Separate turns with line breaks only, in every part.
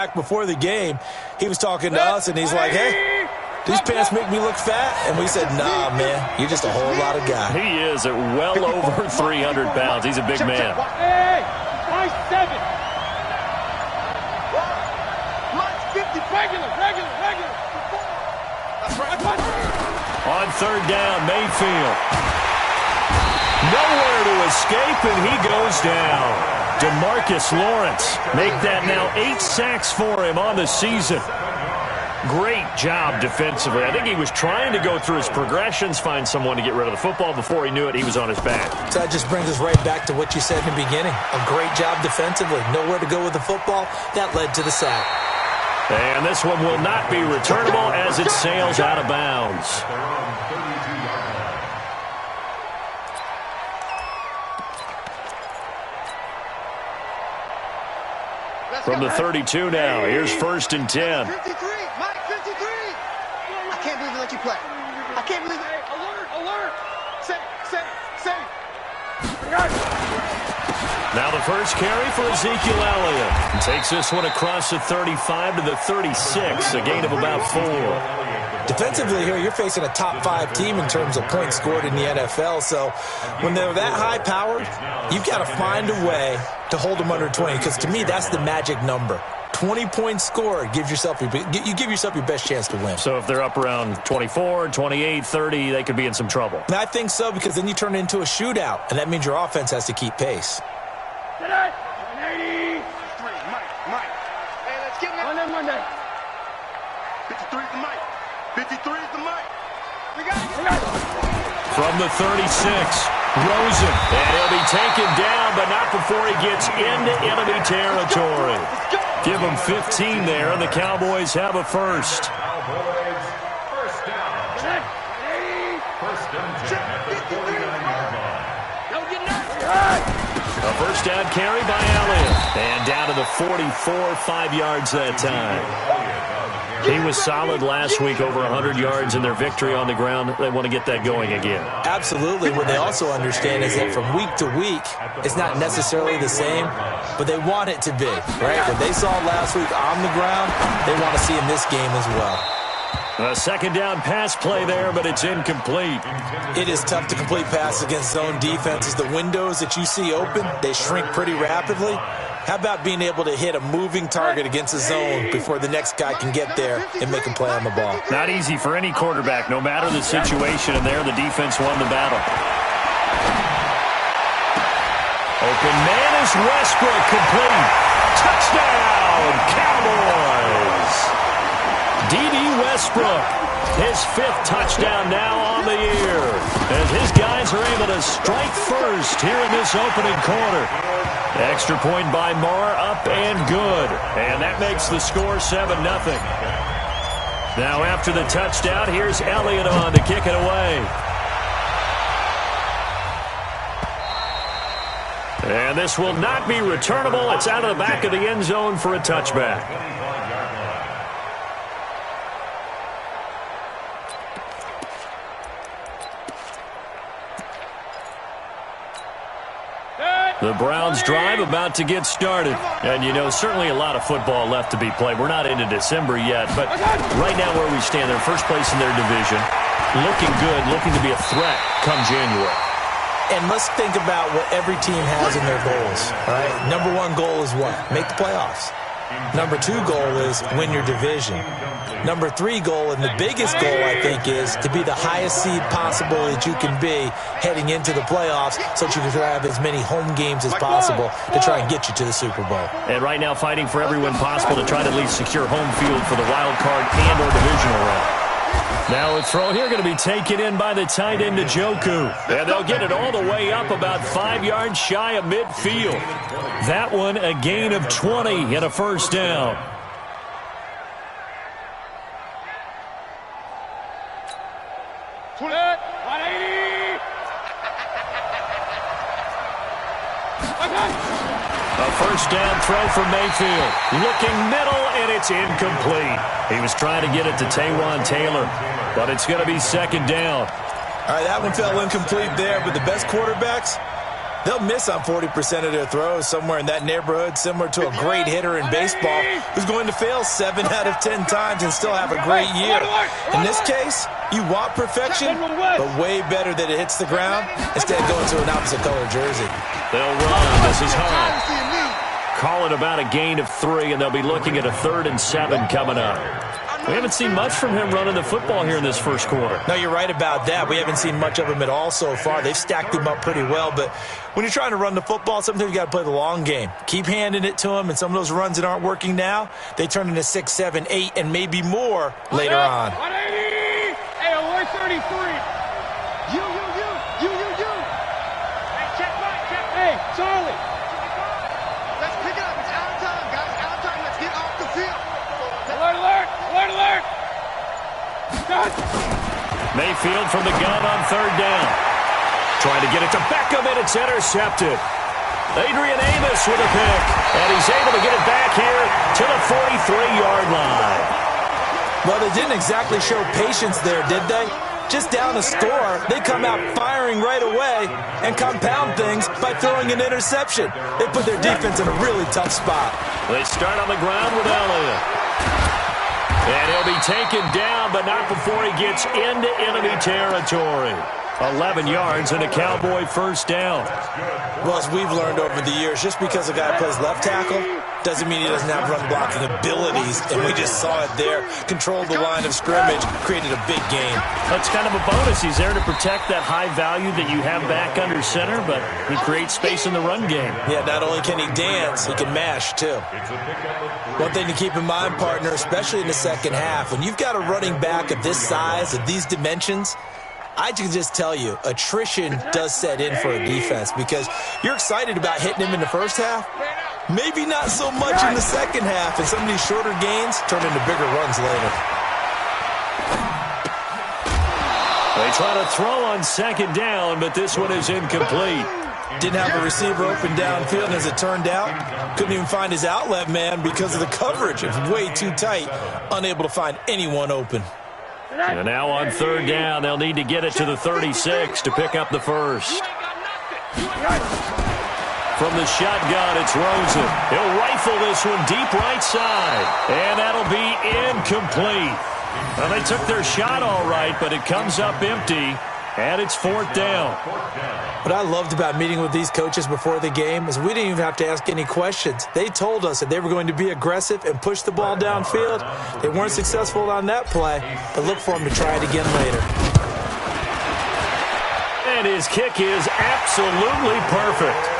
Before the game, he was talking to us, and he's like, hey, these pants make me look fat. And we said, nah, man, you're just a whole lot of guy.
He is at well over 300 pounds. He's a big man.
Hey, nice 7. 50, regular.
On third down, Mayfield. Nowhere to escape, and he goes down. DeMarcus Lawrence make that now 8 sacks for him on the season. Great job defensively. I think he was trying to go through his progressions, find someone to get rid of the football. Before he knew it, he was on his back.
So that just brings us right back to what you said in the beginning. A great job defensively. Nowhere to go with the football. That led to the sack.
And this one will not be returnable as it sails out of bounds. From the 32 now, here's 1st and 10.
53, Mike, 53. I can't believe they let you play. I can't believe it.
Alert. Say.
Now the first carry for Ezekiel Elliott. He takes this one across the 35 to the 36, a gain of about 4.
Defensively here, you're facing a top 5 team in terms of points scored in the NFL. So when they're that high-powered, you've got to find a way to hold them under 20. Because to me, that's the magic number. 20 points scored, you give yourself your best chance to win.
So if they're up around 24, 28, 30, they could be in some trouble.
And I think so, because then you turn it into a shootout, and that means your offense has to keep pace.
180.
Mike. Hey, let's get it.
Monday.
53 is the Mike. 53 is the Mike. We got it.
From the 36, Rosen. And he'll be taken down, but not before he gets into enemy territory. Give him 15 there, and the Cowboys have a first. A first down carry by Elliott. And down to the 44, 5 yards that time. He was solid last week, over 100 yards in their victory on the ground. They want to get that going again.
Absolutely. What they also understand is that from week to week, it's not necessarily the same, but they want it to be, right? What they saw last week on the ground, they want to see in this game as well.
A second down pass play there, but it's incomplete.
It is tough to complete passes against zone defenses. The windows that you see open, they shrink pretty rapidly. How about being able to hit a moving target against a zone before the next guy can get there and make a play on the ball?
Not easy for any quarterback, no matter the situation, and there the defense won the battle. Open man is Westbrook, complete. Touchdown, Cowboys! D.D. Westbrook, his 5th touchdown now on the year, as his guys are able to strike first here in this opening quarter. Extra point by Marr, up and good. And that makes the score 7-0. Now after the touchdown, here's Elliott on to kick it away. And this will not be returnable. It's out of the back of the end zone for a touchback. The Browns drive about to get started. And, you know, certainly a lot of football left to be played. We're not into December yet, but right now where we stand, they're first place in their division. Looking good, looking to be a threat come January.
And let's think about what every team has in their goals, right? Number 1 goal is what? Make the playoffs. Number 2 goal is win your division. Number 3 goal, and the biggest goal, I think, is to be the highest seed possible that you can be heading into the playoffs so that you can have as many home games as possible to try and get you to the Super Bowl.
And right now fighting for every win possible to try to at least secure home field for the wild card and or divisional round. Now a throw here going to be taken in by the tight end Njoku. And they'll get it all the way up about 5 yards shy of midfield. That one a gain of 20 and a first down. A first down throw for Mayfield. Looking middle, and it's incomplete. He was trying to get it to Taywan Taylor, but it's going to be second down.
All right, that one fell incomplete there, but the best quarterbacks, They'll miss on 40% of their throws, somewhere in that neighborhood, similar to a great hitter in baseball who's going to fail 7 out of 10 times and still have a great year. In this case, you want perfection, but way better that it hits the ground instead of going to an opposite color jersey.
They'll run. This is Hunt. Call it about a gain of 3, and they'll be looking at a 3rd and 7 coming up. We haven't seen much from him running the football here in this first quarter.
No, you're right about that. We haven't seen much of him at all so far. They've stacked him up pretty well, but when you're trying to run the football, sometimes you got to play the long game. Keep handing it to him, and some of those runs that aren't working now, they turn into 6, 7, 8, and maybe more later on.
180! Hey, alert 33! You! Hey, check. Hey, Charlie!
Let's pick it up. It's out of time, guys. Out of time. Let's get off the field.
Alert!
Mayfield from the gun on 3rd down. Trying to get it to Beckham, and it's intercepted. Adrian Amos with a pick, and he's able to get it back here to the 43-yard line.
Well, they didn't exactly show patience there, did they? Just down a score, they come out firing right away and compound things by throwing an interception. They put their defense in a really tough spot.
They start on the ground with Elliott. And he'll be taken down, but not before he gets into enemy territory. 11 yards and a Cowboy 1st down.
Well, as we've learned over the years, just because a guy plays left tackle doesn't mean he doesn't have run blocking abilities, and we just saw it there. Controlled the line of scrimmage, created a big game.
That's kind of a bonus. He's there to protect that high value that you have back under center, but he creates space in the run game.
Yeah, not only can he dance, he can mash, too. One thing to keep in mind, partner, especially in the second half, when you've got a running back of this size, of these dimensions, I can just tell you, attrition does set in for a defense because you're excited about hitting him in the first half. Maybe not so much in the second half, and some of these shorter gains turn into bigger runs later.
They try to throw on 2nd down, but this one is incomplete.
Didn't have a receiver open downfield, and as it turned out, couldn't even find his outlet man because of the coverage. It's way too tight, unable to find anyone open.
And now on 3rd down, they'll need to get it to the 36 to pick up the first. From the shotgun, it's Rosen. He'll rifle this one deep right side. And that'll be incomplete. Well, they took their shot all right, but it comes up empty. And it's 4th down.
What I loved about meeting with these coaches before the game is we didn't even have to ask any questions. They told us that they were going to be aggressive and push the ball downfield. They weren't successful on that play, but look for them to try it again later.
And his kick is absolutely perfect.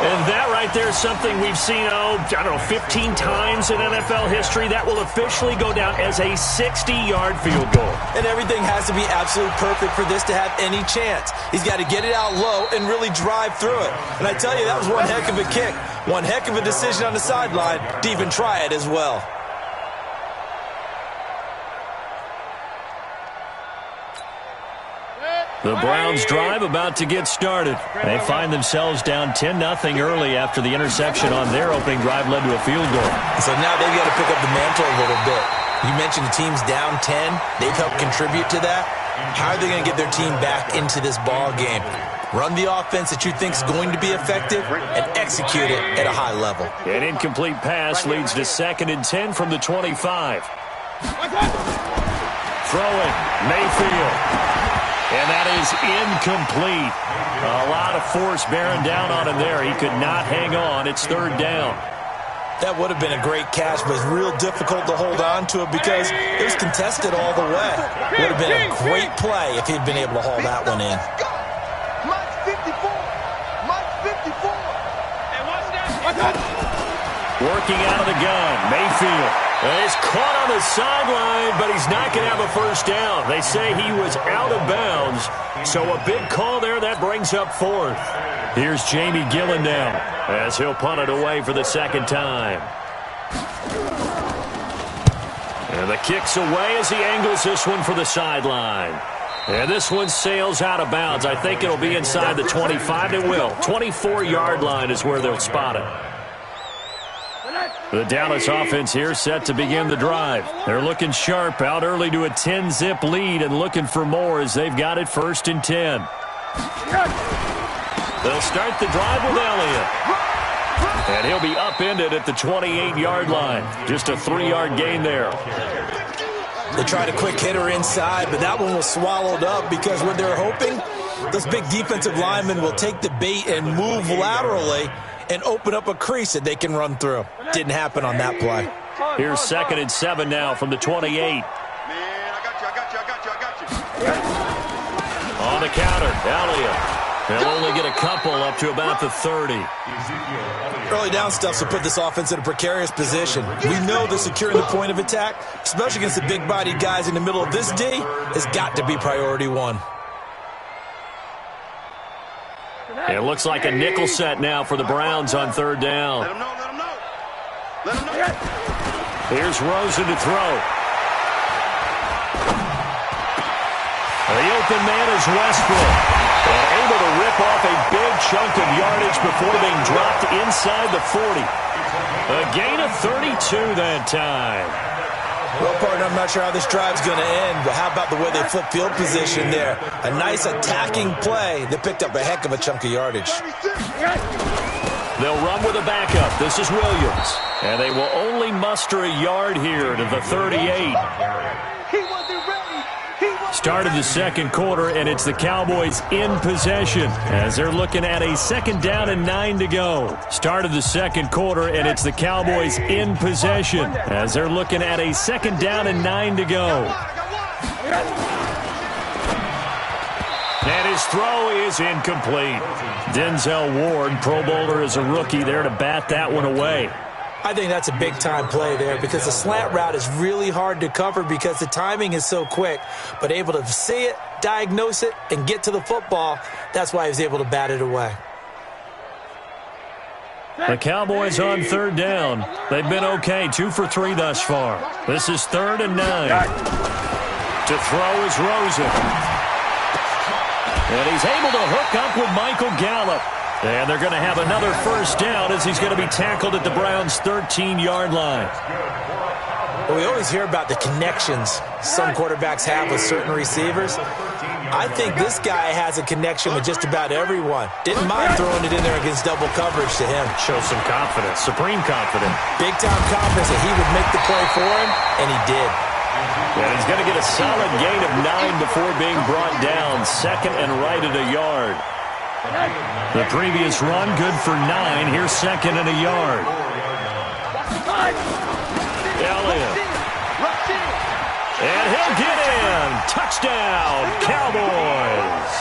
And that right there is something we've seen, 15 times in NFL history. That will officially go down as a 60-yard field goal.
And everything has to be absolutely perfect for this to have any chance. He's got to get it out low and really drive through it. And I tell you, that was one heck of a kick. One heck of a decision on the sideline to even try it as well.
The Browns drive about to get started. They find themselves down 10-0 early after the interception on their opening drive led to a field goal.
So now they've got to pick up the mantle a little bit. You mentioned the team's down 10. They've helped contribute to that. How are they going to get their team back into this ball game? Run the offense that you think is going to be effective and execute it at a high level.
An incomplete pass leads to 2nd and 10 from the 25. Throwing, Mayfield. And that is incomplete. A lot of force bearing down on him there. He could not hang on. It's 3rd down.
That would have been a great catch, but it's real difficult to hold on to it because it was contested all the way. Would have been a great play if he'd been able to haul that one in.
Mike 54. Mike 54.
Hey, watch that.
Working out of the gun, Mayfield. He's caught on the sideline, but he's not going to have a first down. They say he was out of bounds, so a big call there. That brings up 4th. Here's Jamie Gillen now as he'll punt it away for the 2nd time. And the kick's away as he angles this one for the sideline. And this one sails out of bounds. I think it'll be inside the 25. It will. 24-yard line is where they'll spot it. The Dallas offense here set to begin the drive. They're looking sharp out early to a 10-zip lead and looking for more as they've got it 1st and 10. They'll start the drive with Elliott. And he'll be upended at the 28-yard line. Just a 3-yard gain there.
They tried a quick hitter inside, but that one was swallowed up because what they're hoping, those big defensive linemen will take the bait and move laterally and open up a crease that they can run through. Didn't happen on that play.
Here's 2nd and 7 now from the 28.
Man, I got you.
On the counter, Elliott. They'll only get a couple up to about the 30.
Early down stuff will put this offense in a precarious position. We know that securing the point of attack, especially against the big-bodied guys in the middle of this D, has got to be priority one.
It looks like a nickel set now for the Browns on 3rd down.
Let him know, let him know. Let him know.
Here's Rosen to throw. The open man is Westbrook. And able to rip off a big chunk of yardage before being dropped inside the 40. A gain of 32 that time.
Well, partner, I'm not sure how this drive's going to end, but how about the way they flip field position there? A nice attacking play that picked up a heck of a chunk of yardage.
They'll run with a backup. This is Williams. And they will only muster a yard here to the 38. Start of the 2nd quarter, and it's the Cowboys in possession as they're looking at a 2nd down and 9 to go. Start of the 2nd quarter, and it's the Cowboys in possession as they're looking at a 2nd down and 9 to go. And his throw is incomplete. Denzel Ward, Pro Bowler as a rookie, there to bat that one away.
I think that's a big-time play there because the slant route is really hard to cover because the timing is so quick. But able to see it, diagnose it, and get to the football, that's why he was able to bat it away.
The Cowboys on 3rd down. They've been okay, 2 for 3 thus far. This is 3rd and 9. To throw is Rosen. And he's able to hook up with Michael Gallup. And they're going to have another 1st down as he's going to be tackled at the Browns' 13-yard line.
Well, we always hear about the connections some quarterbacks have with certain receivers. I think this guy has a connection with just about everyone. Didn't mind throwing it in there against double coverage to him.
Shows some confidence, supreme confidence.
Big-time confidence that he would make the play for him, and he did.
And he's going to get a solid gain of 9 before being brought down. 2nd and right at a yard. The previous run, good for 9. Here's 2nd and a yard. Elliott. And he'll get in. Touchdown, Cowboys.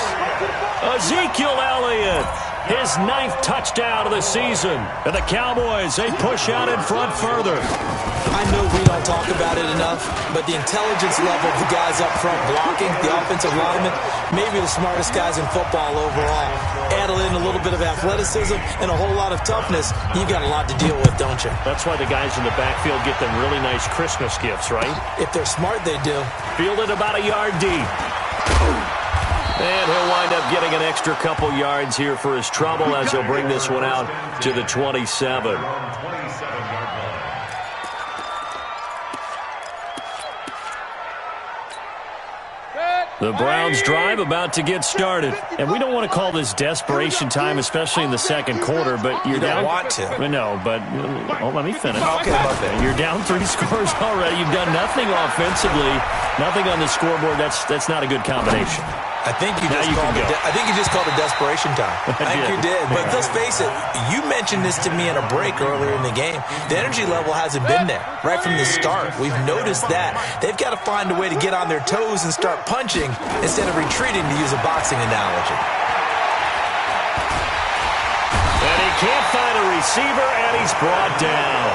Ezekiel Elliott, his 9th touchdown of the season. And the Cowboys, they push out in front further.
I know we don't talk about it enough, but the intelligence level of the guys up front blocking, the offensive linemen, maybe the smartest guys in football overall. Add in a little bit of athleticism and a whole lot of toughness, you've got a lot to deal with, don't you?
That's why the guys in the backfield get them really nice Christmas gifts, right?
If they're smart, they do.
Fielded about a yard deep. And he'll wind up getting an extra couple yards here for his trouble as he'll bring this one out to the 27. The Browns drive about to get started. And we don't want to call this desperation time, especially in the 2nd quarter, but you're down.
You don't want to.
No, but let me finish.
Okay.
You're down 3 scores already. You've done nothing offensively, nothing on the scoreboard. That's not a good combination.
I think you just called it desperation time. I think you did. But let's face it, you mentioned this to me in a break earlier in the game. The energy level hasn't been there right from the start. We've noticed that. They've got to find a way to get on their toes and start punching instead of retreating, to use a boxing analogy.
And he can't find a receiver, and he's brought down.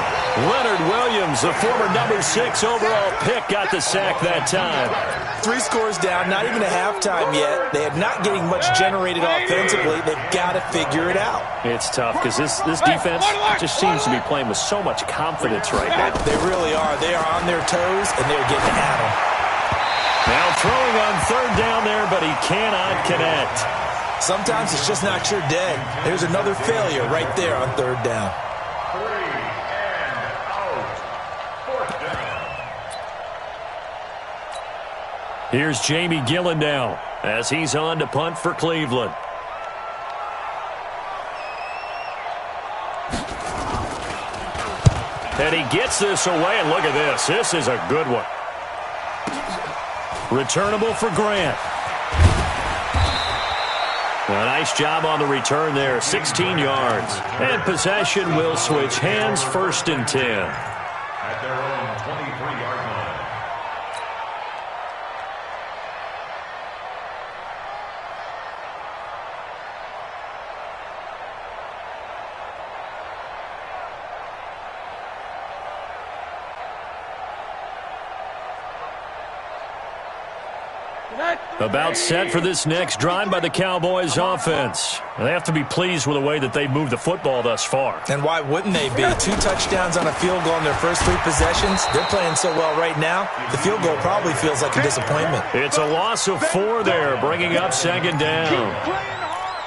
Leonard Williams, the former number 6 overall pick, got the sack that time.
3 scores down, not even a halftime yet. They are not getting much generated offensively. They've got to figure it out.
It's tough because this defense just seems to be playing with so much confidence right now.
They really are. They are on their toes, and they're getting at them.
Now throwing on 3rd down there, but he cannot connect.
Sometimes it's just not your day. There's another failure right there on 3rd down.
Here's Jamie Gillen now as he's on to punt for Cleveland. And he gets this away, and look at this. This is a good one. Returnable for Grant. A nice job on the return there, 16 yards. And possession will switch hands, 1st and 10.
At their own 23-yard line.
About set for this next drive by the Cowboys offense. They have to be pleased with the way that they've moved the football thus far.
And why wouldn't they be? 2 touchdowns on a field goal in their first 3 possessions. They're playing so well right now, the field goal probably feels like a disappointment.
It's a loss of 4 there, bringing up 2nd down.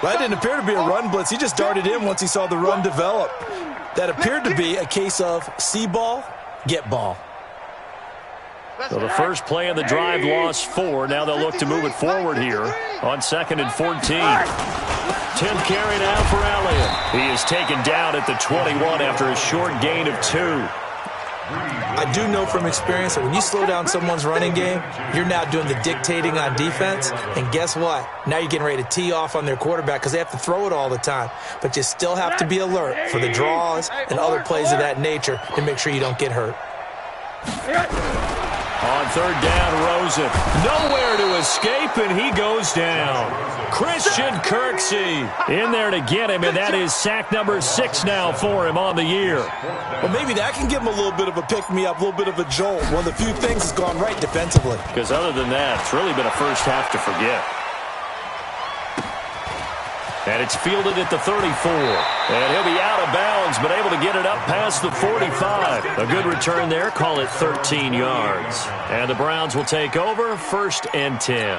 That didn't appear to be a run blitz. He just darted in once he saw the run develop. That appeared to be a case of see ball, get ball.
So the first play of the drive lost 4. Now they'll look to move it forward here on 2nd and 14. 10th carry now for Elliott. He is taken down at the 21 after a short gain of 2.
I do know from experience that when you slow down someone's running game, you're now doing the dictating on defense. And guess what? Now you're getting ready to tee off on their quarterback because they have to throw it all the time. But you still have to be alert for the draws and other plays of that nature to make sure you don't get hurt.
On 3rd down, Rosen. Nowhere to escape, and he goes down. Christian Kirksey in there to get him, and that is sack number 6 now for him on the year.
Well, maybe that can give him a little bit of a pick-me-up, a little bit of a jolt. One of the few things that's gone right defensively.
Because other than that, it's really been a first half to forget. And it's fielded at the 34. And he'll be out of bounds, but able to get it up past the 45. A good return there. Call it 13 yards. And the Browns will take over, 1st and 10.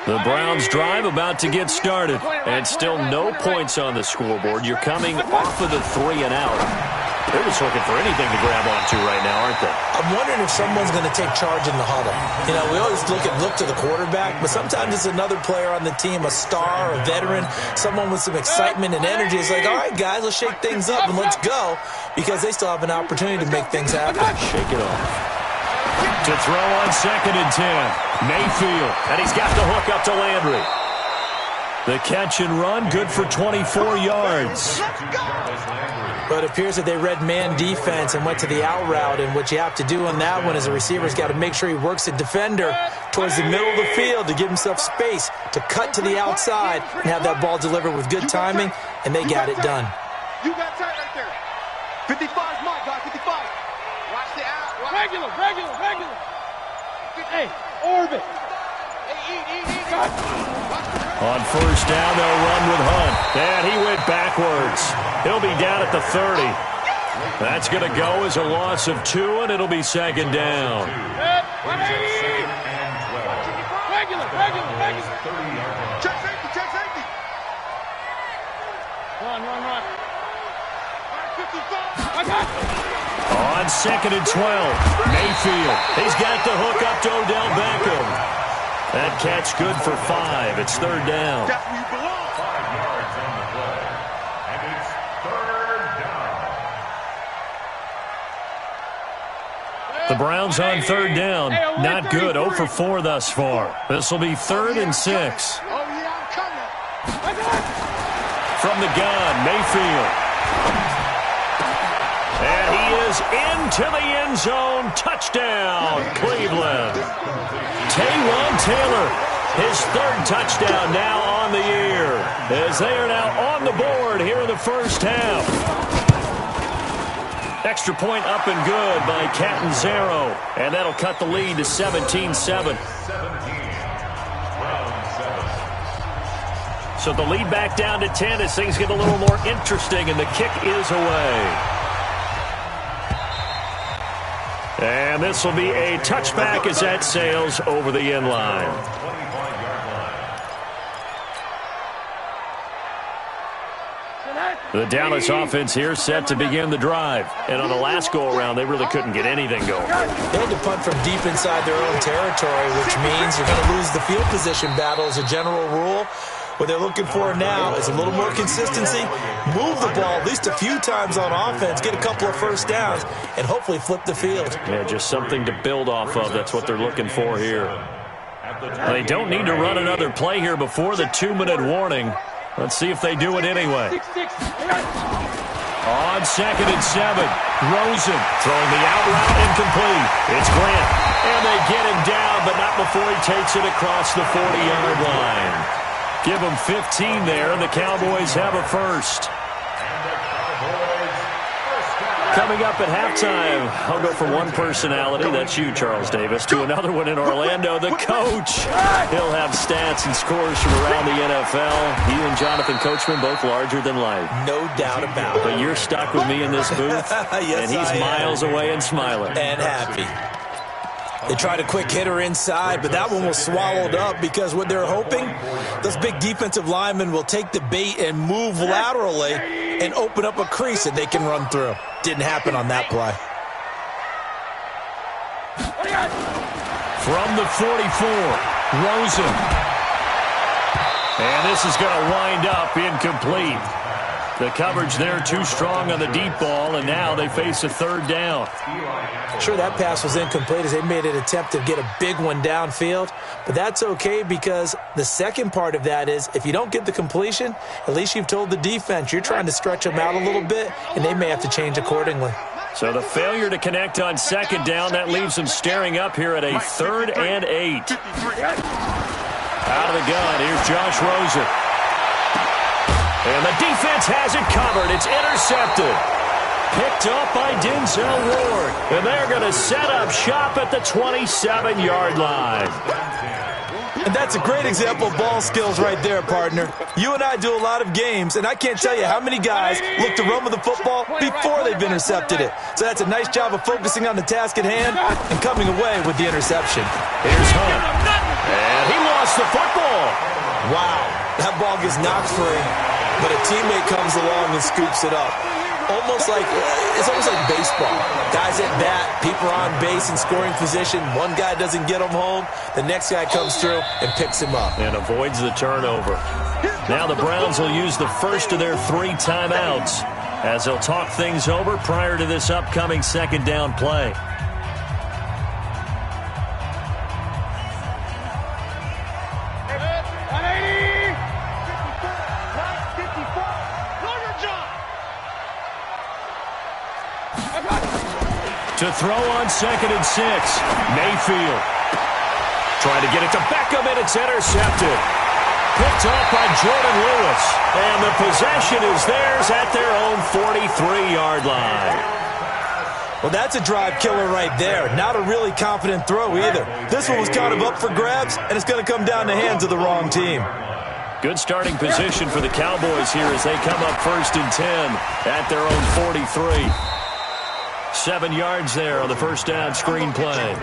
The Browns drive about to get started. And still no points on the scoreboard. You're coming off of the 3 and out. They're just looking for anything to grab onto right now, aren't they?
I'm wondering if someone's going to take charge in the huddle. You know, we always look to the quarterback, but sometimes it's another player on the team, a star, a veteran, someone with some excitement and energy. It's like, all right, guys, let's shake things up and let's go, because they still have an opportunity to make things happen.
Shake it off. To throw on 2nd and 10. Mayfield, and he's got the hook up to Landry. The catch and run, good for 24 yards.
But it appears that they read man defense and went to the out route, and what you have to do on that one is a receiver's got to make sure he works the defender towards the middle of the field to give himself space to cut to the outside and have that ball delivered with good timing, and they got it done.
You got tight right there. 55 is my guy, 55. Watch the out.
Regular. Hey, orbit.
Hey, eat.
On 1st down, they'll run with Hunt. And he went backwards. He'll be down at the 30. That's going to go as a loss of 2, and it'll be 2nd down.
Regular.
Check safety.
Run.
55.
I got you.
On 2nd and 12, Mayfield. He's got the hook up to Odell Beckham. That catch good for 5. It's 3rd down.
That's where you belong.
5 yards on the play. And it's 3rd down.
The Browns on 3rd down. Not good. 0 for 4 thus far. This will be 3rd and 6.
Oh, yeah, I'm coming.
From the gun, Mayfield. And he is into the end zone. Touchdown, Cleveland. Taywan Taylor, his 3rd touchdown now on the year, as they are now on the board here in the first half. Extra point up and good by Catanzaro, and that'll cut the lead to 17-7. So the lead back down to 10 as things get a little more interesting, and the kick is away. And this will be a touchback as that sails over the end line. The Dallas offense here set to begin the drive. And on the last go-around, they really couldn't get anything going.
They had to punt from deep inside their own territory, which means you're going to lose the field position battle as a general rule. What they're looking for now is a little more consistency, move the ball at least a few times on offense, get a couple of first downs, and hopefully flip the field.
Yeah, just something to build off of. That's what they're looking for here. They don't need to run another play here before the 2-minute warning. Let's see if they do it anyway. On 2nd and 7, Rosen throwing the out route incomplete. It's Grant, and they get him down, but not before he takes it across the 40-yard line. Give them 15 there, and the Cowboys have a first. Coming up at halftime, I'll go from one personality, that's you, Charles Davis, to another one in Orlando, the coach. He'll have stats and scores from around the NFL. You and Jonathan Coachman both larger than life.
No doubt about it.
But you're stuck with me in this booth,
yes,
and he's miles away and smiling.
And happy. They tried a quick hitter inside, but that one was swallowed up because what they're hoping, those big defensive linemen will take the bait and move laterally and open up a crease that they can run through. Didn't happen on that play.
From the 44, Rosen. And this is going to wind up incomplete. The coverage there too strong on the deep ball, and now they face a 3rd down.
Sure, that pass was incomplete as they made an attempt to get a big one downfield, but that's okay because the second part of that is if you don't get the completion, at least you've told the defense you're trying to stretch them out a little bit, and they may have to change accordingly.
So the failure to connect on 2nd down, that leaves them staring up here at a 3rd and 8. Out of the gun, here's Josh Rosen. And the defense has it covered. It's intercepted. Picked up by Denzel Ward. And they're going to set up shop at the 27-yard line.
And that's a great example of ball skills right there, partner. You and I do a lot of games, and I can't tell you how many guys look to run with the football before they've intercepted it. So that's a nice job of focusing on the task at hand and coming away with the interception.
Here's Hunt. And he lost the football.
Wow, that ball gets knocked free, but a teammate comes along and scoops it up. It's almost like baseball. Guys at bat, people are on base in scoring position. One guy doesn't get him home. The next guy comes through and picks him up.
And avoids the turnover. Now the Browns will use the first of their 3 timeouts as they'll talk things over prior to this upcoming 2nd down play. To throw on 2nd and 6, Mayfield. Trying to get it to Beckham, and it's intercepted. Picked off by Jordan Lewis. And the possession is theirs at their own 43-yard line.
Well, that's a drive killer right there. Not a really confident throw either. This one was kind of up for grabs, and it's going to come down the hands of the wrong team.
Good starting position for the Cowboys here as they come up 1st and 10 at their own 43. 7 yards there on the first down screen play.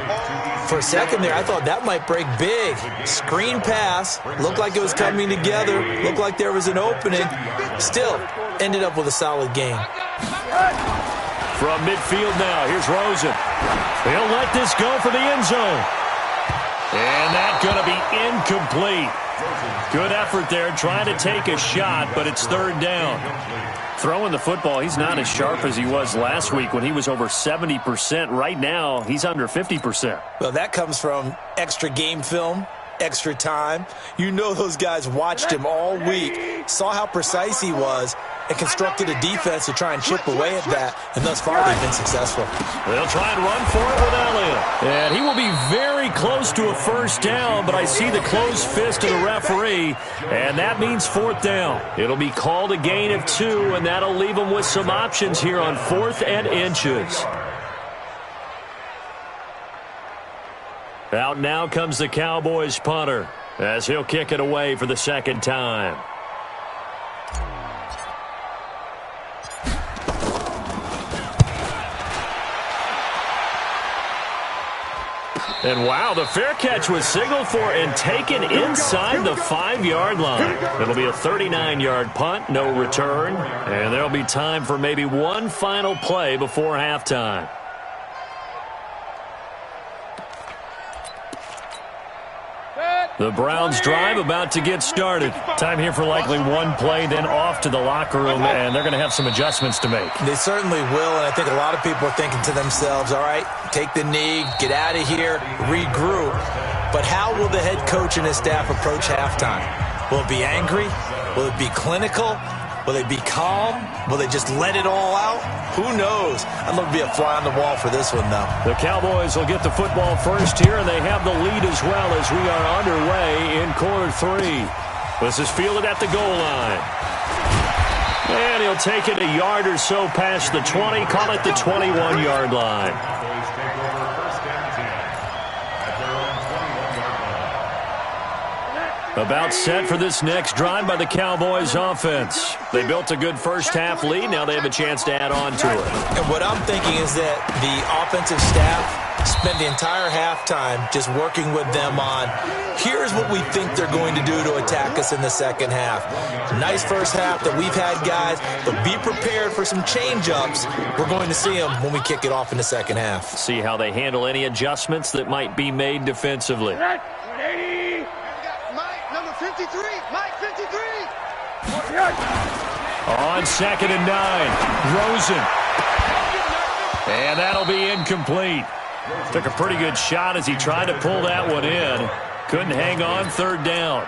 For a second there, I thought that might break big. Screen pass. Looked like it was coming together. Looked like there was an opening. Still, ended up with a solid game.
From midfield now, here's Rosen. He'll let this go for the end zone. And that's going to be incomplete. Good effort there, trying to take a shot, but it's 3rd down. Throwing the football, he's not as sharp as he was last week when he was over 70%. Right now, he's under 50%.
Well, that comes from extra game film, extra time. You know those guys watched him all week, saw how precise he was, and constructed a defense to try and chip away at that, and thus far they've been successful.
They'll try and run for it with Elliott. And he will be very close to a 1st down, but I see the closed fist of the referee, and that means 4th down. It'll be called a gain of 2, and that'll leave them with some options here on 4th and inches. Out now comes the Cowboys punter as he'll kick it away for the 2nd time. And wow, the fair catch was signaled for and taken inside the 5-yard line. It'll be a 39-yard punt, no return. And there'll be time for maybe one final play before halftime.
Set.
The Browns drive about to get started. Time here for likely one play, then off to the locker room, and they're going to have some adjustments to make.
They certainly will, and I think a lot of people are thinking to themselves, all right, take the knee, get out of here, regroup. But how will the head coach and his staff approach halftime? Will it be angry? Will it be clinical? Will they be calm? Will they just let it all out? Who knows? I'd love to be a fly on the wall for this one, though.
The Cowboys will get the football first here, and they have the lead as well as we are underway in quarter 3. This is fielded at the goal line. And he'll take it a yard or so past the 20, call it the 21-yard line.
Cowboys take over first and 10 at their own 21-yard line.
About set for this next drive by the Cowboys offense. They built a good first-half lead. Now they have a chance to add on to it.
And what I'm thinking is that the offensive staff spent the entire halftime just working with them on, here's what we think they're going to do to attack us in the second half. Nice first half that we've had, guys, but be prepared for some change-ups. We're going to see them when we kick it off in the second half.
See how they handle any adjustments that might be made defensively.
Number 53, Mike 53.
On 2nd and 9, Rosen. And that'll be incomplete. Took a pretty good shot as he tried to pull that one in. Couldn't hang on, 3rd down.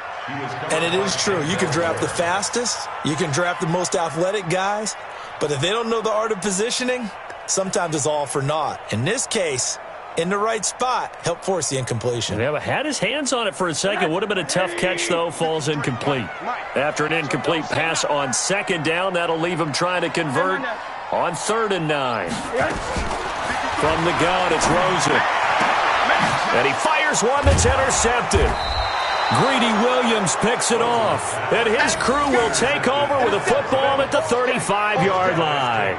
And it is true. You can draft the fastest. You can draft the most athletic guys. But if they don't know the art of positioning, sometimes it's all for naught. In this case, in the right spot, help force the incompletion.
Yeah, but had his hands on it for a second. Would have been a tough catch, though. Falls incomplete. After an incomplete pass on 2nd down, that'll leave him trying to convert on 3rd and 9. From the gun, it's Rosen. And he fires one that's intercepted. Greedy Williams picks it off. And his crew will take over with a football at the 35-yard line.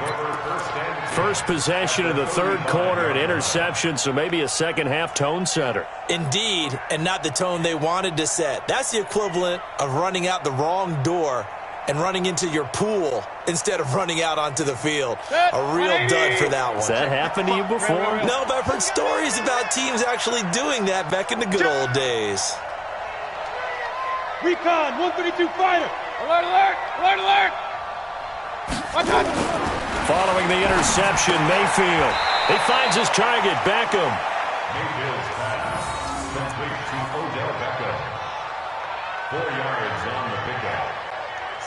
First possession of the 3rd quarter, an interception, so maybe a second-half tone setter.
Indeed, and not the tone they wanted to set. That's the equivalent of running out the wrong door and running into your pool instead of running out onto the field. A real dud for that one.
Has that happened to you before?
No, but I've heard stories about teams actually doing that back in the good old days.
Recon, 132 fighter. Alert, alert, alert, alert. Watch out.
Following the interception, Mayfield. He finds his target, Beckham.
Mayfield's pass complete to Odell Beckham. 4 yards on the pickup.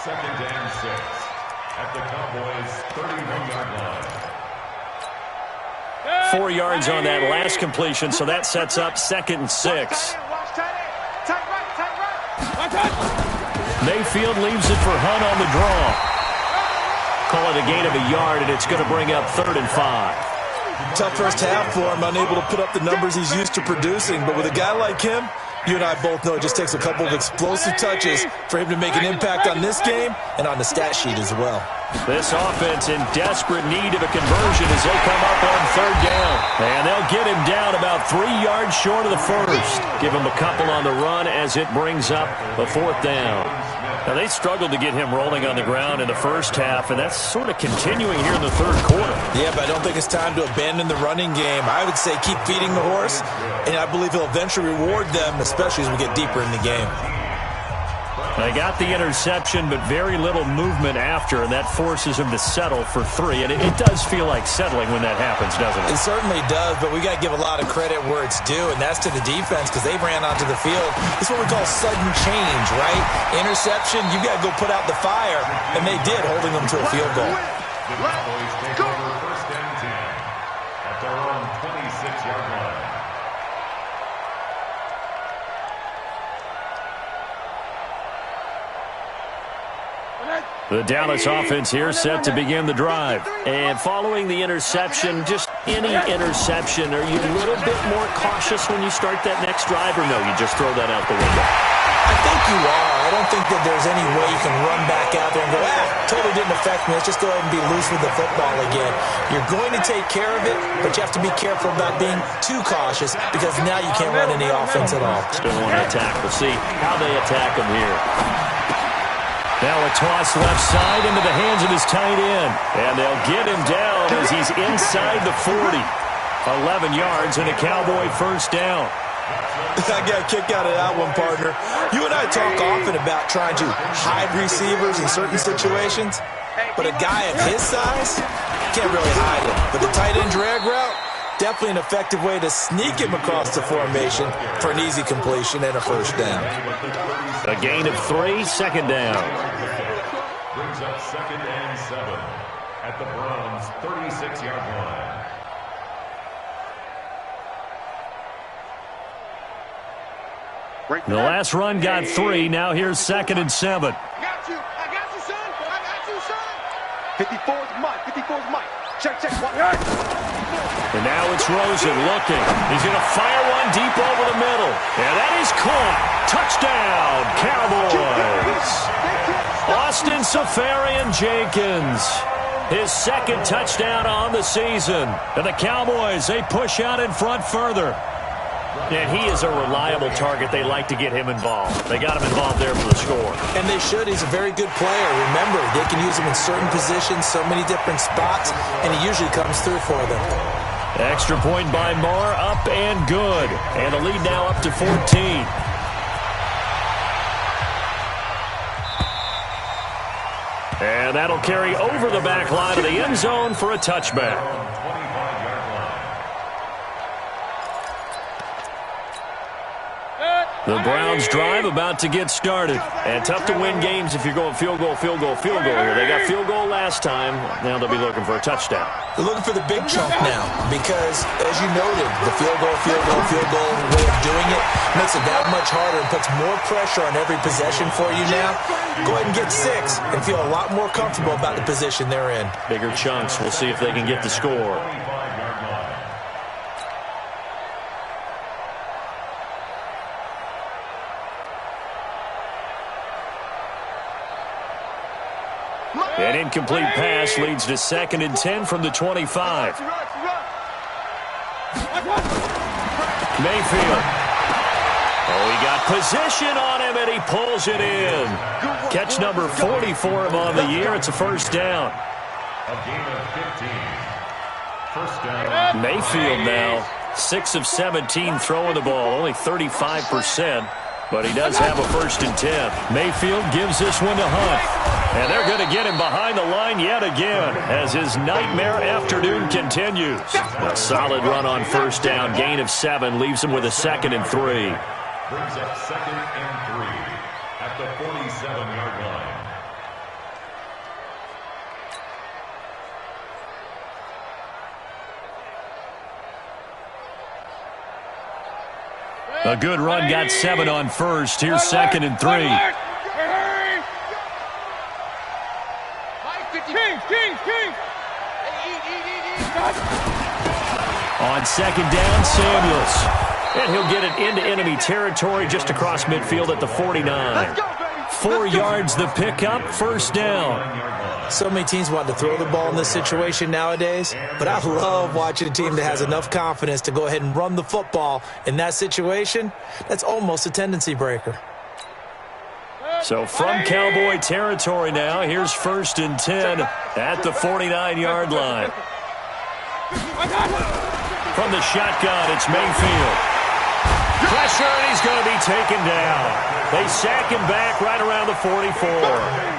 2nd and 6 at the Cowboys' 31-yard line.
4 yards on that last completion, so that sets up 2nd and 6. Mayfield leaves it for Hunt on the draw. Call it a gain of a yard, and it's going to bring up 3rd and 5.
Tough first half for him, unable to put up the numbers he's used to producing. But with a guy like him, you and I both know it just takes a couple of explosive touches for him to make an impact on this game and on the stat sheet as well.
This offense in desperate need of a conversion as they come up on 3rd down. And they'll get him down about 3 yards short of the first. Give him a couple on the run as it brings up a 4th down. Now, they struggled to get him rolling on the ground in the first half, and that's sort of continuing here in the 3rd quarter.
Yeah, but I don't think it's time to abandon the running game. I would say keep feeding the horse, and I believe he'll eventually reward them, especially as we get deeper in the game.
They got the interception, but very little movement after, and that forces him to settle for 3. And it does feel like settling when that happens, doesn't it?
It certainly does, but we got to give a lot of credit where it's due, and that's to the defense because they ran onto the field. It's what we call sudden change, right? Interception, you got to go put out the fire, and they did, holding them to a field goal.
The Cowboys take over first and 10 at their own 26-yard line.
The Dallas offense here set to begin the drive. And following the interception, just any interception, are you a little bit more cautious when you start that next drive, or no, you just throw that out the window?
I think you are. I don't think that there's any way you can run back out there and go, totally didn't affect me. Let's just go ahead and be loose with the football again. You're going to take care of it, but you have to be careful about being too cautious because now you can't run any offense at all.
Still on the attack. We'll see how they attack him here. Now a toss left side into the hands of his tight end. And they'll get him down as he's inside the 40. 11 yards and a Cowboy first down.
I got a kick out of that one, partner. You and I talk often about trying to hide receivers in certain situations, but a guy of his size can't really hide him. But the tight end drag route, definitely an effective way to sneak him across the formation for an easy completion and a first down.
A gain of 3, second down.
Brings up 2nd and 7 at the Browns' 36-yard line.
The last run got 3. Now here's 2nd and 7.
I got you, son. I got you, son. 54's Mike. 54's Mike. Check.
And now it's Rosen looking. He's going to fire one deep over the middle. And that is caught. Touchdown, Cowboys. Austin Safarian-Jenkins. His 2nd touchdown on the season. And the Cowboys, they push out in front further. And he is a reliable target. They like to get him involved. They got him involved there for the score.
And they should. He's a very good player. Remember, they can use him in certain positions, so many different spots, and he usually comes through for them.
Extra point by Marr, up and good. And the lead now up to 14. And that'll carry over the back line of the end zone for a touchback. The Browns drive about to get started. And tough to win games if you're going field goal here. They got field goal last time. Now they'll be looking for a touchdown.
They're looking for the big chunk now because, as you noted, the field goal way of doing it makes it that much harder and puts more pressure on every possession for you now. Go ahead and get 6 and feel a lot more comfortable about the position they're in.
Bigger chunks. We'll see if they can get the score. An incomplete pass leads to 2nd and 10 from the 25. Mayfield. Oh, he got position on him, and he pulls it in. Catch number 40 for him on the year. It's a first down.
A gain of 15. First down.
Mayfield now, 6 of 17 throwing the ball, only 35%. But he does have a 1st and 10. Mayfield gives this one to Hunt. And they're going to get him behind the line yet again as his nightmare afternoon continues. A solid run on first down. Gain of 7 leaves him with a 2nd and 3.
Brings up 2nd and 3 at the 47-yard line.
A good run got 7 on first. Here's 2nd and 3.
King.
On 2nd down, Samuels. And he'll get it into enemy territory just across midfield at the 49. 4 yards the pickup, first down.
So many teams want to throw the ball in this situation nowadays, but I love watching a team that has enough confidence to go ahead and run the football. In that situation, that's almost a tendency breaker.
So from Cowboy territory now, here's 1st and 10 at the 49-yard line. From the shotgun, it's Mayfield. Pressure, and he's going to be taken down. They sack him back right around the 44.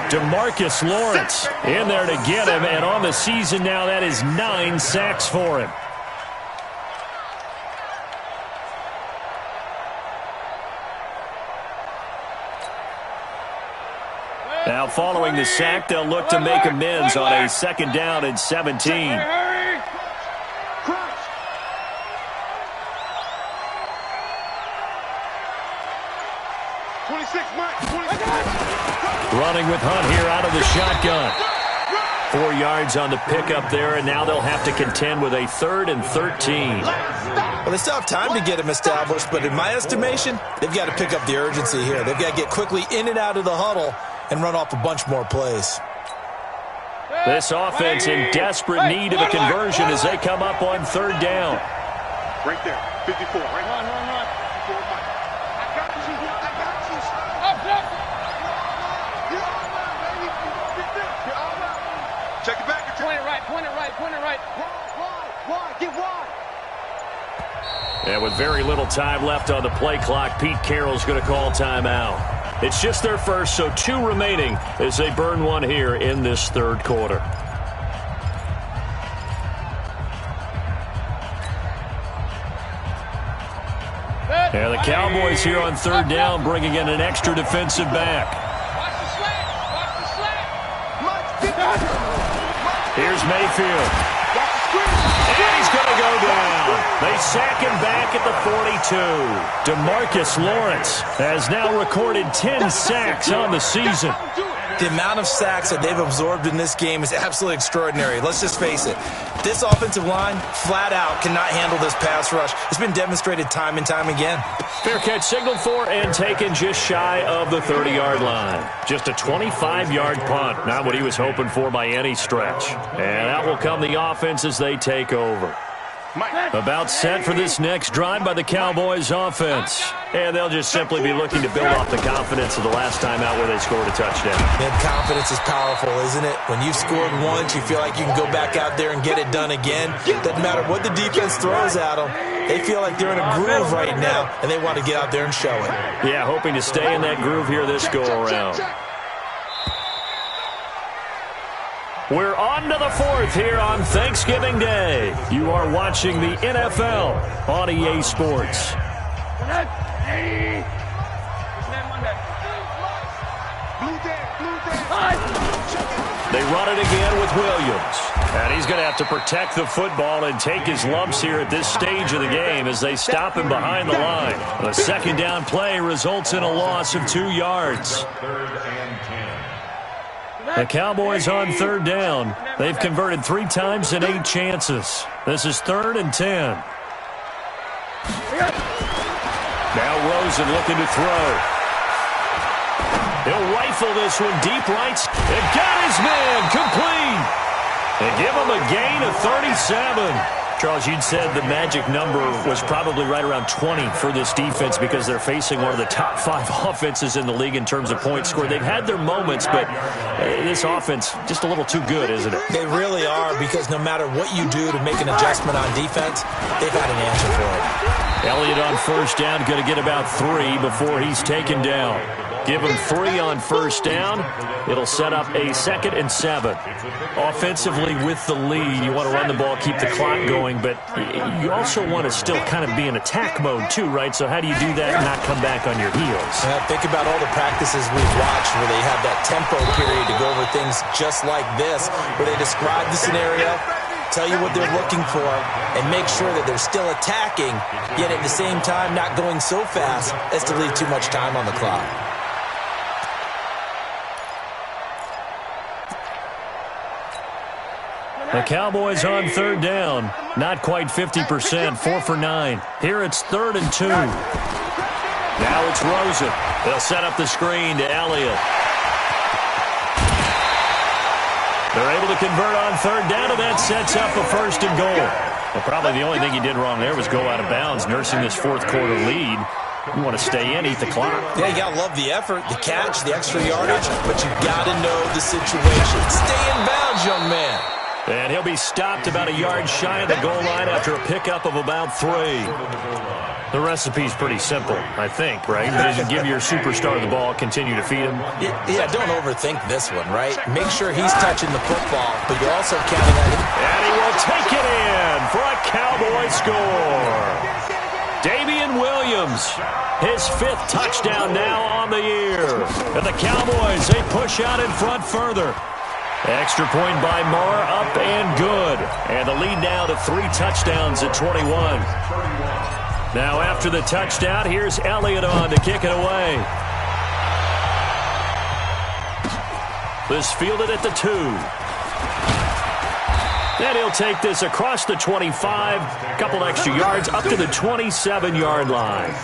DeMarcus Lawrence in there to get him, and on the season now, that is 9 sacks for him. Now following the sack, they'll look to make amends on a 2nd down and 17. Running with Hunt here out of the shotgun. 4 yards on the pickup there, and now they'll have to contend with a 3rd and 13.
Well, they still have time to get him established, but in my estimation, they've got to pick up the urgency here. They've got to get quickly in and out of the huddle and run off a bunch more plays.
This offense in desperate need of a conversion as they come up on 3rd down.
Right there, 54. Right on. Check it back.
Point it right.
Wide. Get wide.
And with very little time left on the play clock, Pete Carroll's going to call timeout. It's just their first, so 2 remaining as they burn one here in this third quarter. And the Cowboys here on third down bringing in an extra defensive back. Here's Mayfield. And he's going to go down. They sack him back at the 42. DeMarcus Lawrence has now recorded 10 sacks on the season.
The amount of sacks that they've absorbed in this game is absolutely extraordinary. Let's just face it. This offensive line, flat out, cannot handle this pass rush. It's been demonstrated time and time again.
Fair catch signaled for and taken just shy of the 30-yard line. Just a 25-yard punt. Not what he was hoping for by any stretch. And out will come the offense as they take over. About set for this next drive by the Cowboys offense. And they'll just simply be looking to build off the confidence of the last time out where they scored a touchdown.
Man, confidence is powerful, isn't it? When you've scored once, you feel like you can go back out there and get it done again. Doesn't matter what the defense throws at them. They feel like they're in a groove right now, and they want to get out there and show it.
Yeah, hoping to stay in that groove here this go-around. We're on to the fourth here on Thanksgiving Day. You are watching the NFL on EA Sports. They run it again with Williams. And he's going to have to protect the football and take his lumps here at this stage of the game as they stop him behind the line. A second down play results in a loss of 2 yards. The Cowboys on third down. They've converted 3 times in 8 chances. This is 3rd and 10. Now Rosen looking to throw. He'll rifle this one deep right. And got his man complete. They give him a gain of 37. Charles, you'd said the magic number was probably right around 20 for this defense because they're facing one of the top 5 offenses in the league in terms of points scored. They've had their moments, but this offense just a little too good, isn't it?
They really are, because no matter what you do to make an adjustment on defense, they've had an answer for it.
Elliott on first down, going to get about 3 before he's taken down. Give him 3 on first down. It'll set up a 2nd and 7. Offensively with the lead, you want to run the ball, keep the clock going, but you also want to still kind of be in attack mode too, right? So how do you do that and not come back on your heels?
Think about all the practices we've watched where they have that tempo period to go over things just like this, where they describe the scenario, tell you what they're looking for, and make sure that they're still attacking, yet at the same time not going so fast as to leave too much time on the clock.
The Cowboys on third down. Not quite 50%, 4 for 9. Here it's 3rd and 2. Now it's Rosen. They'll set up the screen to Elliott. They're able to convert on third down, and that sets up a 1st and goal. Well, probably the only thing he did wrong there was go out of bounds, nursing this 4th quarter lead. You want to stay in, eat the clock.
Yeah, you got to love the effort, the catch, the extra yardage, but you got to know the situation. Stay in bounds, young man.
And he'll be stopped about a yard shy of the goal line after a pickup of about 3. The recipe's pretty simple, I think, right? As you give your superstar the ball, continue to feed him.
Yeah, don't overthink this one, right? Make sure he's touching the football, but you're also counting on him.
And he will take it in for a Cowboy score. Damian Williams, his 5th touchdown now on the year. And the Cowboys, they push out in front further. Extra point by Marr, up and good. And the lead now to 3 touchdowns at 21. Now after the touchdown, here's Elliott on to kick it away. This fielded at the 2. And he'll take this across the 25, a couple extra yards, up to the 27-yard line.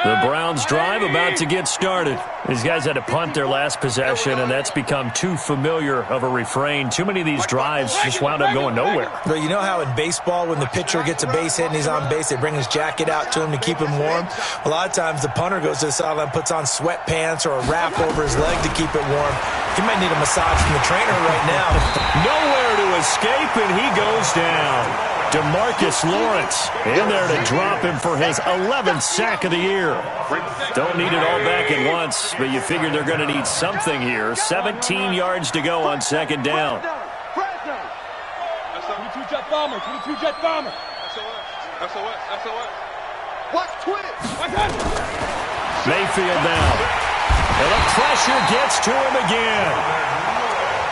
The Browns drive about to get started. These guys had to punt their last possession, and that's become too familiar of a refrain. Too many of these drives just wound up going nowhere.
But you know how in baseball, when the pitcher gets a base hit and he's on base, they bring his jacket out to him to keep him warm? A lot of times the punter goes to the sideline, puts on sweatpants or a wrap over his leg to keep it warm. He might need a massage from the trainer right now.
Nowhere to escape, and he goes down. DeMarcus Lawrence in there to drop him for his 11th sack of the year. Don't need it all back at once, but you figure they're going to need something here. 17 yards to go on second down.
22 jet bomber, 22 jet bomber.
SOS. Watch twitch.
Mayfield down. And the pressure gets to him again.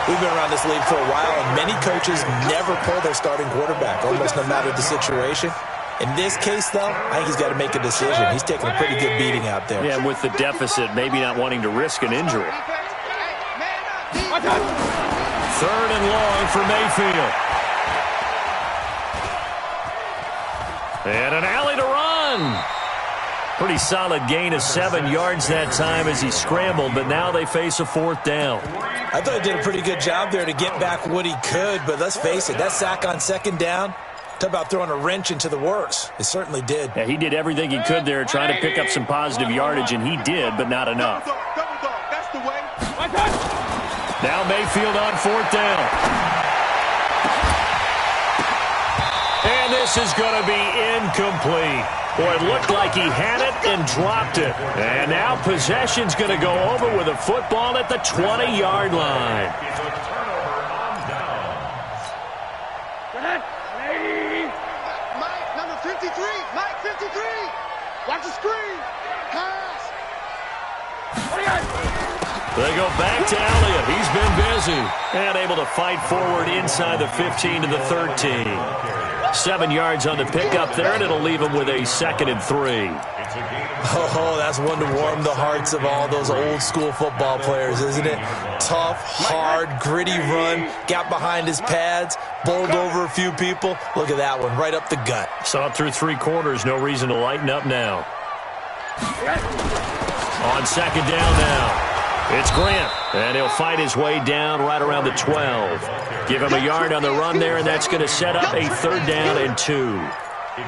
We've been around this league for a while, and many coaches never pull their starting quarterback, almost no matter the situation. In this case, though, I think he's got to make a decision. He's taking a pretty good beating out there.
Yeah, and with the deficit, maybe not wanting to risk an injury. 3rd and long for Mayfield. And an alley to run. Pretty solid gain of 7 yards that time as he scrambled, but now they face a 4th down.
I thought he did a pretty good job there to get back what he could, but let's face it, that sack on second down, talk about throwing a wrench into the works. It certainly did.
Yeah, he did everything he could there trying to pick up some positive yardage, and he did, but not enough.
Double dog. That's the way.
Now Mayfield on 4th down. And this is going to be incomplete. Boy, it looked like he had it and dropped it. And now possession's going to go over with a football at the 20-yard line.
It's a turnover on downs.
Mike, number 53. Mike, 53. Watch the screen. Pass.
They go back to Elliott. He's been busy. And able to fight forward inside the 15 to the 13. 7 yards on the pickup there, and it'll leave him with a 2nd and 3.
Oh, that's one to warm the hearts of all those old-school football players, isn't it? Tough, hard, gritty run, got behind his pads, bowled over a few people. Look at that one, right up the gut.
Saw it through 3 quarters, no reason to lighten up now. On second down now. It's Grant, and he'll fight his way down right around the 12. Give him a yard on the run there, and that's going to set up a 3rd down and 2.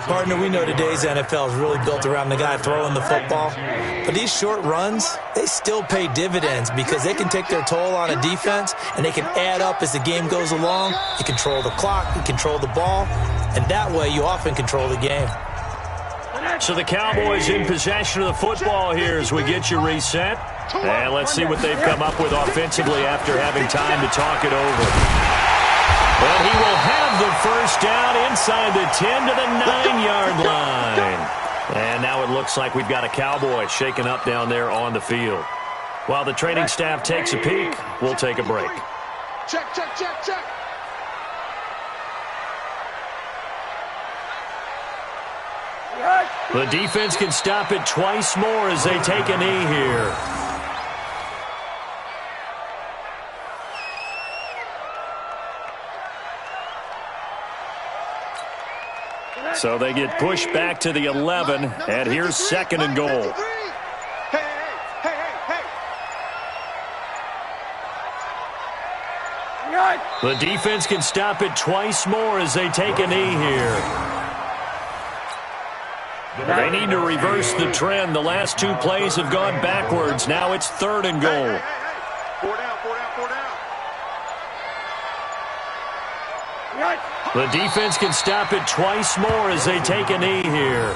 Partner, we know today's NFL is really built around the guy throwing the football. But these short runs, they still pay dividends because they can take their toll on a defense, and they can add up as the game goes along. You control the clock, you control the ball, and that way you often control the game.
So the Cowboys in possession of the football here as we get you reset. And let's see what they've come up with offensively after having time to talk it over. But he will have the first down inside the 10 to the 9-yard line. And now it looks like we've got a Cowboy shaken up down there on the field. While the training staff takes a peek, we'll take a break.
Check.
The defense can stop it twice more as they take a knee here. So they get pushed back to the 11, and here's 2nd and goal. The defense can stop it twice more as they take a knee here. They need to reverse the trend. The last 2 plays have gone backwards. Now it's 3rd and goal.
4 down.
The defense can stop it twice more as they take a knee here.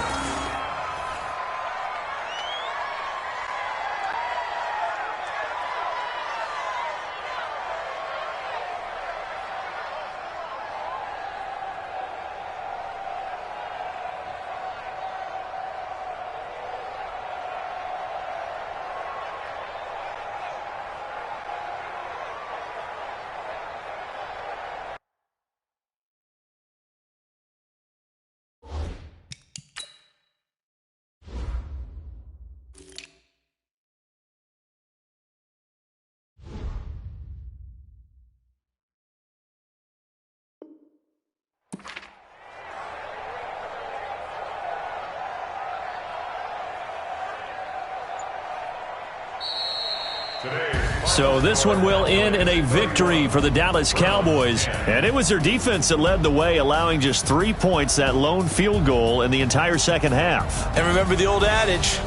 So this one will end in a victory for the Dallas Cowboys. And it was their defense that led the way, allowing just 3 points, that lone field goal in the entire second half.
And remember the old adage,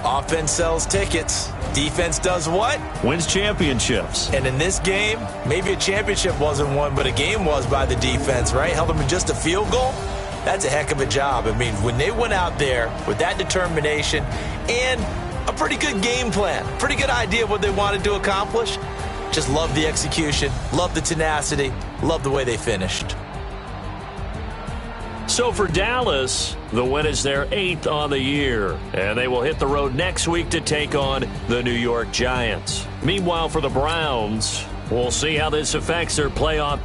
offense sells tickets. Defense does what?
Wins championships.
And in this game, maybe a championship wasn't won, but a game was by the defense, right? Held them to just a field goal. That's a heck of a job. I mean, when they went out there with that determination and a pretty good game plan, pretty good idea of what they wanted to accomplish, just love the execution, love the tenacity, love the way they finished.
So for Dallas, the win is their 8th on the year, and they will hit the road next week to take on the New York Giants. Meanwhile, for the Browns, we'll see how this affects their playoff